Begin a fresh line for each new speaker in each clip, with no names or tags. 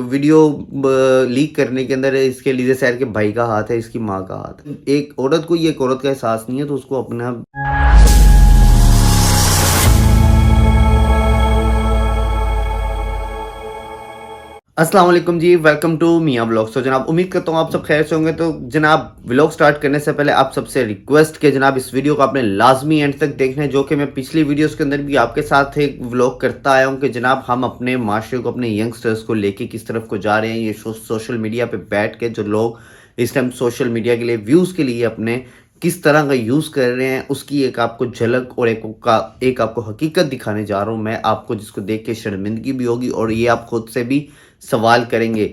Video leak करने के अंदर इसके लीजे शहर के भाई का हाथ है, इसकी माँ का हाथ है। एक औरत को ये एक औरत का एहसास नहीं है तो उसको अपना अस्सलाम वालेकुम जी, वेलकम टू मियां व्लॉग्स। तो जनाब उम्मीद करता हूँ आप सब खैर से होंगे। तो जनाब व्लॉग स्टार्ट करने से पहले आप सबसे रिक्वेस्ट के जनाब इस वीडियो को आपने लाजमी एंड तक देखना है, जो कि मैं पिछली वीडियोस के अंदर भी आपके साथ एक व्लॉग करता आया हूँ कि जनाब हम अपने माशरे को, अपने यंगस्टर्स को लेके किस तरफ को जा रहे हैं। ये सोशल मीडिया पे बैठ के जो लोग इस टाइम सोशल मीडिया के लिए व्यूज़ के लिए अपने किस तरह का यूज़ कर रहे हैं, उसकी एक आपको झलक और एक आपको हकीकत दिखाने जा रहा हूँ मैं आपको, जिसको देख के शर्मिंदगी भी होगी और ये आप खुद से भी सवाल करेंगे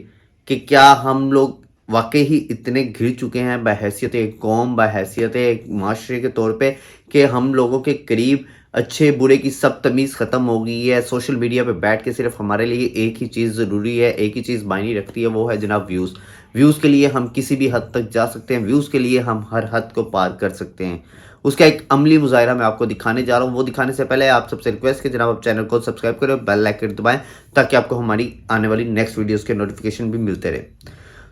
कि क्या हम लोग वाकई ही इतने घिर चुके हैं बहैसियत एक कौम, बहैसियत एक माशरे के तौर पे, कि हम लोगों के करीब अच्छे बुरे की सब तमीज़ ख़त्म हो गई है। सोशल मीडिया पे बैठ के सिर्फ हमारे लिए एक ही चीज़ ज़रूरी है, एक ही चीज़ मायने रखती है, वो है जनाब व्यूज़। व्यूज़ के लिए हम किसी भी हद तक जा सकते हैं, व्यूज़ के लिए हम हर हद को पार कर सकते हैं। उसका एक अमली मुज़ाहिरा मैं आपको दिखाने जा रहा हूँ। वो दिखाने से पहले आप सबसे रिक्वेस्ट कि जनाब आप चैनल को सब्सक्राइब करें, बेल आइकन दबाएं, ताकि आपको हमारी आने वाली नेक्स्ट वीडियोस के नोटिफिकेशन भी मिलते रहे।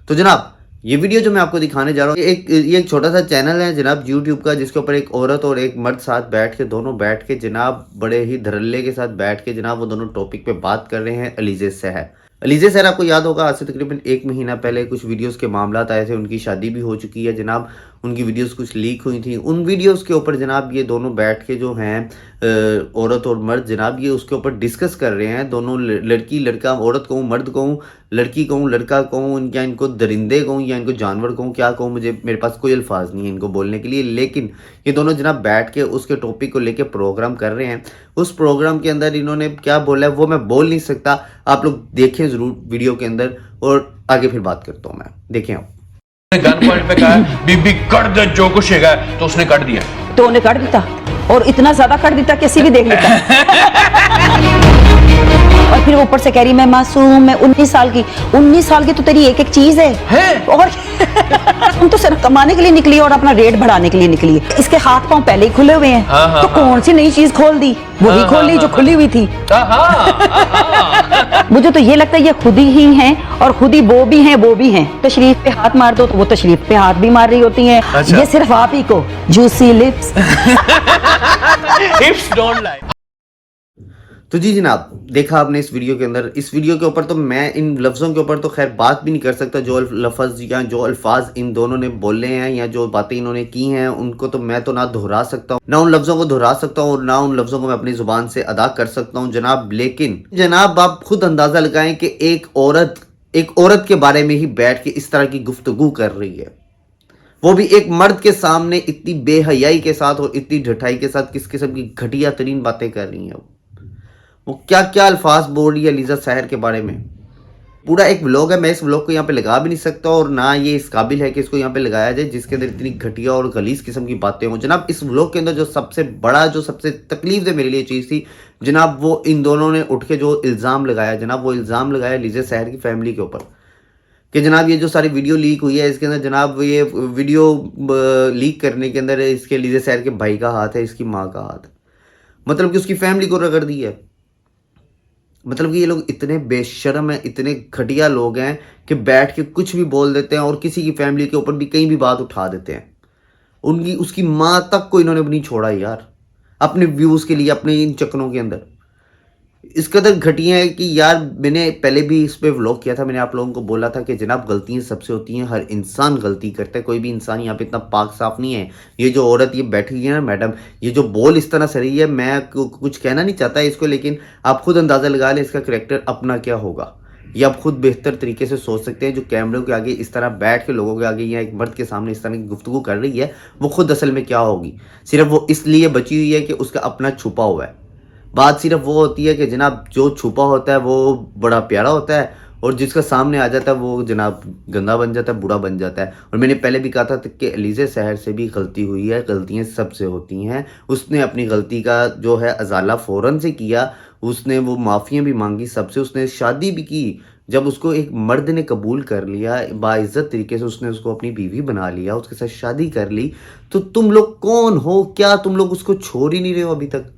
तो जनाब ये वीडियो जो मैं आपको दिखाने जा रहा हूँ, ये एक छोटा सा चैनल है जनाब यूट्यूब का, जिसके ऊपर एक औरत और एक मर्द साथ बैठ के, दोनों बैठ के जनाब बड़े ही धड़ल्ले के साथ बैठ के जनाब वो दोनों टॉपिक पे बात कर रहे हैं। अलीज़े सहर, अलीज़े सहर आपको याद होगा, आज से तकरीबन 1 महीना पहले कुछ वीडियोस के मामलात आए थे, उनकी शादी भी हो चुकी है जनाब, उनकी वीडियोस कुछ लीक हुई थी। उन वीडियोस के ऊपर जनाब ये दोनों बैठ के जो हैं औरत और मर्द जनाब ये उसके ऊपर डिस्कस कर रहे हैं। दोनों लड़की लड़का, औरत कहूँ मर्द कहूँ, लड़की कहूँ लड़का कहूँ, या इनको दरिंदे कहूँ या इनको जानवर कहूँ, क्या कहूँ, मेरे पास कोई अल्फाज नहीं है इनको बोलने के लिए। लेकिन ये दोनों जनाब बैठ के उसके टॉपिक को लेके प्रोग्राम कर रहे हैं। उस प्रोग्राम के अंदर इन्होंने क्या बोला है वो मैं बोल नहीं सकता, आप लोग देखें ज़रूर वीडियो के अंदर और आगे फिर बात करता हूँ मैं। देखें आप।
गन पॉइंट पे कहा बीबी कर दे जो कुछ है, तो उसने काट दिया,
तो उन्हें काट देता और इतना ज्यादा काट देता किसी भी देख लेता। और फिर ऊपर से कह रही मैं मासूम, मैं 19 साल की। 19 साल की तो तेरी एक एक चीज है। और तुम तो सिर्फ कमाने के लिए निकली और अपना रेट बढ़ाने के लिए निकली है। इसके हाथ पांव पहले ही खुले हुए हैं, तो कौन सी नई चीज खोल दी? वही खोल ली जो खुली हुई थी। मुझे तो ये लगता है ये खुद ही हैं और खुद ही वो भी हैं। तशरीफ पे हाथ मार दो तो वो तशरीफ पे हाथ भी मार रही होती हैं। अच्छा। ये सिर्फ आप ही को जूसी लिप्स
हिप्स डोंट लाई।
तो जी जनाब देखा आपने इस वीडियो के अंदर, इस वीडियो के ऊपर तो मैं इन लफ्ज़ों के ऊपर तो खैर बात भी नहीं कर सकता। जो लफ्ज़ या जो अल्फाज इन दोनों ने बोले हैं या जो बातें इन्होंने की हैं, उनको तो मैं तो ना दोहरा सकता हूँ, ना उन लफ्ज़ों को दोहरा सकता हूँ और ना उन लफ्ज़ों को मैं अपनी ज़ुबान से अदा कर सकता हूँ जनाब। लेकिन जनाब आप खुद अंदाज़ा लगाएं कि एक औरत के बारे में ही बैठ के इस तरह की गुफ्तगू कर रही है, वो भी एक मर्द के सामने इतनी बेहयाई के साथ और इतनी ढठाई के साथ किस किस्म की घटिया तरीन बातें कर रही हैं। वो क्या क्या अल्फाज बोल रही है अलीज़ा सहर के बारे में। पूरा एक व्लॉग है, मैं इस व्लॉग को यहाँ पे लगा भी नहीं सकता और ना ये इस काबिल है कि इसको यहाँ पे लगाया जाए जिसके अंदर इतनी घटिया और गलीज किस्म की बातें हों। जनाब इस व्लॉग के अंदर जो सबसे बड़ा, जो सबसे तकलीफ दे मेरे लिए चीज़ थी जनाब, वो इन दोनों ने उठ के जो इल्ज़ाम लगाया जनाब, वो इल्ज़ाम लगाया अलीज़ा सहर की फैमिली के ऊपर कि जनाब ये जो सारी वीडियो लीक हुई है, इसके अंदर जनाब ये वीडियो लीक करने के अंदर इसके अलीज़ा सहर के भाई का हाथ है, इसकी माँ का हाथ है। मतलब कि उसकी फैमिली को रगड़ दी है। मतलब कि ये लोग इतने बेशर्म हैं, इतने घटिया लोग हैं कि बैठ के कुछ भी बोल देते हैं और किसी की फैमिली के ऊपर भी कहीं भी बात उठा देते हैं। उसकी माँ तक को इन्होंने नहीं छोड़ा यार, अपने व्यूज़ के लिए, अपने इन चक्करों के अंदर। इस कदर घटिया है कि यार मैंने पहले भी इस पर व्लॉग किया था, मैंने आप लोगों को बोला था कि जनाब गलतियां सबसे होती हैं, हर इंसान गलती करता है, कोई भी इंसान यहाँ पे इतना पाक साफ नहीं है। ये जो औरत ये बैठी है ना मैडम, ये जो बोल इस तरह से रही है, मैं कुछ कहना नहीं चाहता इसको, लेकिन आप खुद अंदाज़ा लगा लें इसका करैक्टर अपना क्या होगा। ये आप खुद बेहतर तरीके से सोच सकते हैं। जो कैमरों के आगे इस तरह बैठ के लोगों के आगे या एक मर्द के सामने इस तरह की गुफ्तगू कर रही है, वो खुद असल में क्या होगी। सिर्फ वो इसलिए बची हुई है कि उसका अपना छुपा हुआ है। बात सिर्फ वो होती है कि जनाब जो छुपा होता है वो बड़ा प्यारा होता है और जिसका सामने आ जाता है वो जनाब गंदा बन जाता है, बुरा बन जाता है। और मैंने पहले भी कहा था कि अलीज़ा सहर से भी गलती हुई है, गलतियां सबसे होती हैं। उसने अपनी गलती का जो है अजाला फ़ौरन से किया, उसने वो माफ़ियाँ भी मांगी सबसे, उसने शादी भी की। जब उसको एक मर्द ने कबूल कर लिया बाइज़्ज़त तरीके से, उसने उसको अपनी बीवी बना लिया, उसके साथ शादी कर ली, तो तुम लोग कौन हो? क्या तुम लोग उसको छोड़ ही नहीं रहे हो अभी तक?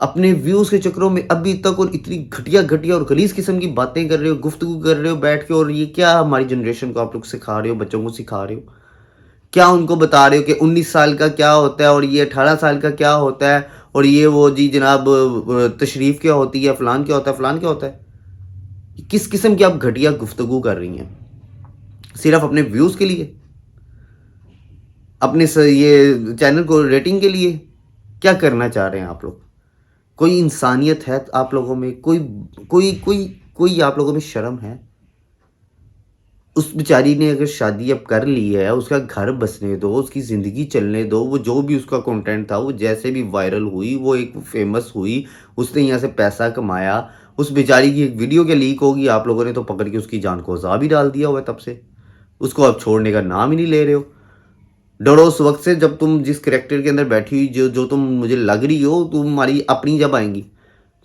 अपने व्यूज़ के चक्करों में अभी तक और इतनी घटिया घटिया और गलीज़ किस्म की बातें कर रहे हो, गुफ्तगू कर रहे हो बैठ के, और ये क्या हमारी जनरेशन को आप लोग सिखा रहे हो, बच्चों को सिखा रहे हो? क्या उनको बता रहे हो कि 19 साल का क्या होता है और ये 18 साल का क्या होता है, और ये वो जी जनाब तशरीफ़ क्या होती है, फ़लान क्या होता है, फ़लान क्या होता है? किस किस्म की आप घटिया गुफ्तगू कर रही हैं? सिर्फ़ अपने व्यूज़ के लिए? अपने ये चैनल को रेटिंग के लिए? क्या करना चाह रहे हैं आप लोग? कोई इंसानियत है आप लोगों में? कोई कोई कोई कोई आप लोगों में शर्म है? उस बेचारी ने अगर शादी अब कर ली है, उसका घर बसने दो, उसकी ज़िंदगी चलने दो, वो जो भी उसका कंटेंट था, वो जैसे भी वायरल हुई, वो एक फेमस हुई, उसने यहाँ से पैसा कमाया, उस बेचारी की एक वीडियो क्या लीक होगी, आप लोगों ने तो पकड़ के उसकी जान को अज़ाब ही डाल दिया हुआ है तब से। उसको अब छोड़ने का नाम ही नहीं ले रहे हो। डरो उस वक़्त से जब तुम जिस करैक्टर के अंदर बैठी हुई, जो जो तुम मुझे लग रही हो, तुम्हारी अपनी जब आएँगी।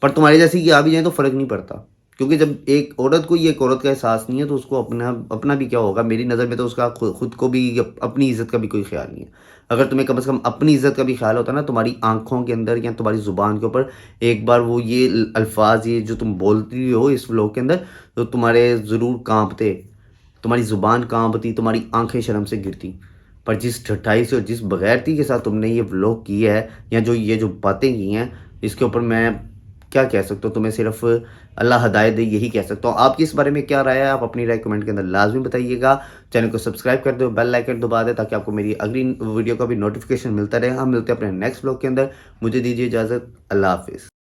पर तुम्हारे जैसी की आ भी जाए तो फ़र्क नहीं पड़ता। क्योंकि जब एक औरत को ही एक औरत का एहसास नहीं है, तो उसको अपना अपना भी क्या होगा? मेरी नज़र में तो उसका खुद को भी अपनी इज़्ज़त का भी कोई ख़्याल नहीं है। अगर तुम्हें कम से कम अपनी इज़्ज़त का भी ख़्याल होता ना, तुम्हारी आँखों के अंदर या तुम्हारी ज़ुबान के ऊपर एक बार वो ये अल्फ़ाज़ ये जो तुम बोलती हो इस व्लॉग के अंदर, तो तुम्हारे ज़रूर काँपते। तुम्हारी ज़ुबान काँपती, तुम्हारी आँखें शर्म से गिरती। पर जिस ढठाई से और जिस बेग़ैरती के साथ तुमने ये व्लॉग किया है, या जो ये जो बातें की हैं, इसके ऊपर मैं क्या कह सकता हूँ? तुम्हें सिर्फ़ अल्लाह हिदायत दे, यही कह सकता हूँ। आपकी इस बारे में क्या राय है? आप अपनी राय कमेंट के अंदर लाज़मी बताइएगा। चैनल को सब्सक्राइब कर दो, बेल आइकन दबा दें, ताकि आपको मेरी अगली वीडियो का भी नोटिफ़िकेशन मिलता रहे। हम मिलते हैं अपने नेक्स्ट व्लॉग के अंदर। मुझे दीजिए इजाज़त। अल्लाह हाफ़िज़।